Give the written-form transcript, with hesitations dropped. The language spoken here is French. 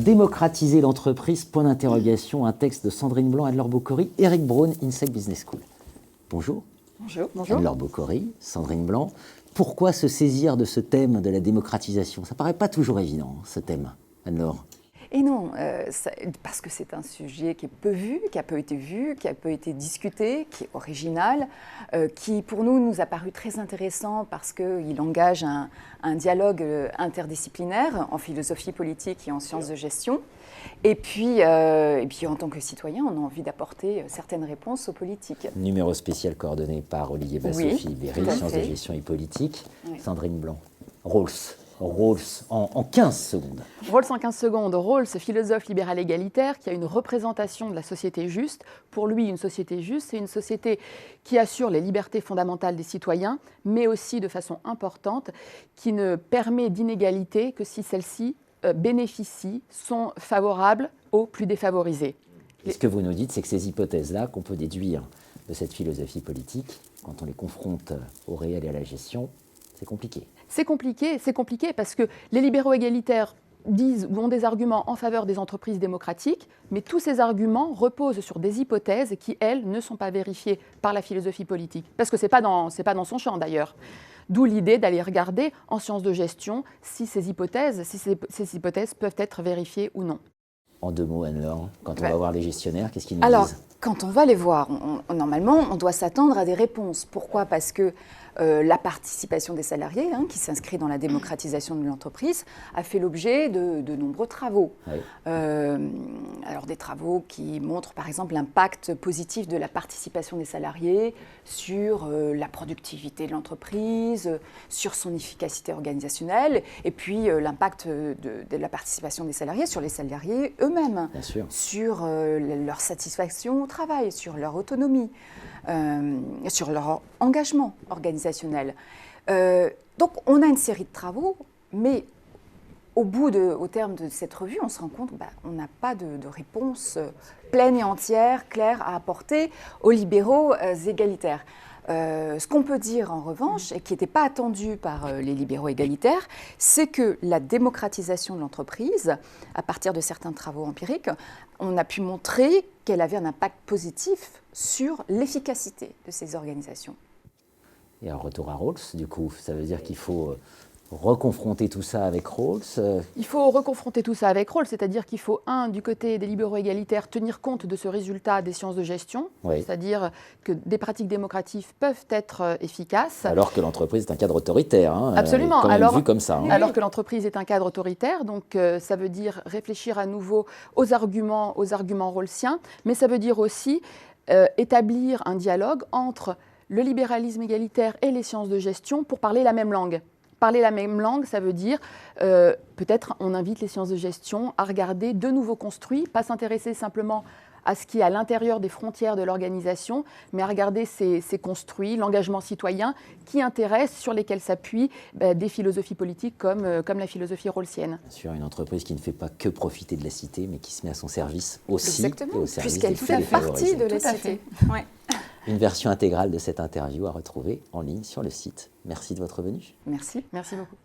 Démocratiser l'entreprise, point d'interrogation, un texte de Sandrine Blanc, Anne-Laure Bocory, Eric Braun, INSEC Business School. Bonjour. Bonjour. Bonjour. Anne-Laure Bocory, Sandrine Blanc. Pourquoi se saisir de ce thème de la démocratisation? Ça ne paraît pas toujours évident, ce thème, Anne-Laure. Et non, parce que c'est un sujet qui est peu vu, qui a peu été vu, qui a peu été discuté, qui est original, qui pour nous a paru très intéressant parce qu'il engage un dialogue interdisciplinaire en philosophie politique et en sciences de gestion. Et puis en tant que citoyen, on a envie d'apporter certaines réponses aux politiques. Numéro spécial coordonné par Olivier Bassophie-Berry, sciences de gestion et politique. Oui. Sandrine Blanc, Rawls en 15 secondes. Rawls en 15 secondes. Rawls, philosophe libéral égalitaire, qui a une représentation de la société juste. Pour lui, une société juste, c'est une société qui assure les libertés fondamentales des citoyens, mais aussi de façon importante, qui ne permet d'inégalité que si celles-ci bénéficient, sont favorables aux plus défavorisés. Et ce que vous nous dites, c'est que ces hypothèses-là, qu'on peut déduire de cette philosophie politique, quand on les confronte au réel et à la gestion, c'est compliqué. C'est compliqué parce que les libéraux égalitaires disent ou ont des arguments en faveur des entreprises démocratiques, mais tous ces arguments reposent sur des hypothèses qui, elles, ne sont pas vérifiées par la philosophie politique. Parce que ce n'est pas dans son champ, d'ailleurs. D'où l'idée d'aller regarder en sciences de gestion si ces hypothèses peuvent être vérifiées ou non. En deux mots, Anne-Laure, quand on va voir les gestionnaires, qu'est-ce qu'ils nous disent ? Quand on va les voir, normalement, on doit s'attendre à des réponses. Pourquoi ? Parce que la participation des salariés, qui s'inscrit dans la démocratisation de l'entreprise, a fait l'objet de nombreux travaux. Oui. Alors des travaux qui montrent par exemple l'impact positif de la participation des salariés sur la productivité de l'entreprise, sur son efficacité organisationnelle, et puis l'impact de la participation des salariés sur les salariés eux-mêmes, sur leur satisfaction au travail, sur leur autonomie. Sur leur engagement organisationnel. Donc on a une série de travaux, mais au terme de cette revue, on se rend compte qu'on n'a pas de réponse pleine et entière, claire à apporter aux libéraux égalitaires. Ce qu'on peut dire en revanche, et qui n'était pas attendu par les libéraux égalitaires, c'est que la démocratisation de l'entreprise, à partir de certains travaux empiriques, on a pu montrer qu'elle avait un impact positif sur l'efficacité de ces organisations. Et un retour à Rawls, du coup, ça veut dire qu'il faut reconfronter tout ça avec Rawls. Il faut reconfronter tout ça avec Rawls, c'est-à-dire qu'il faut, du côté des libéraux égalitaires, tenir compte de ce résultat des sciences de gestion, c'est-à-dire que des pratiques démocratives peuvent être efficaces. Alors que l'entreprise est un cadre autoritaire. Absolument. Vu comme ça. Alors que l'entreprise est un cadre autoritaire, donc ça veut dire réfléchir à nouveau aux arguments rawlsiens, mais ça veut dire aussi établir un dialogue entre le libéralisme égalitaire et les sciences de gestion pour parler la même langue. Parler la même langue, ça veut dire, peut-être on invite les sciences de gestion à regarder de nouveaux construits, pas s'intéresser simplement à ce qui est à l'intérieur des frontières de l'organisation, mais à regarder ces construits, l'engagement citoyen qui intéresse, sur lesquels s'appuient des philosophies politiques comme la philosophie rawlsienne. Bien sûr, une entreprise qui ne fait pas que profiter de la cité, mais qui se met à son service aussi. Exactement, et au service puisqu'elle fait partie de la cité. Ouais. Une version intégrale de cette interview à retrouver en ligne sur le site. Merci de votre venue. Merci. Merci beaucoup.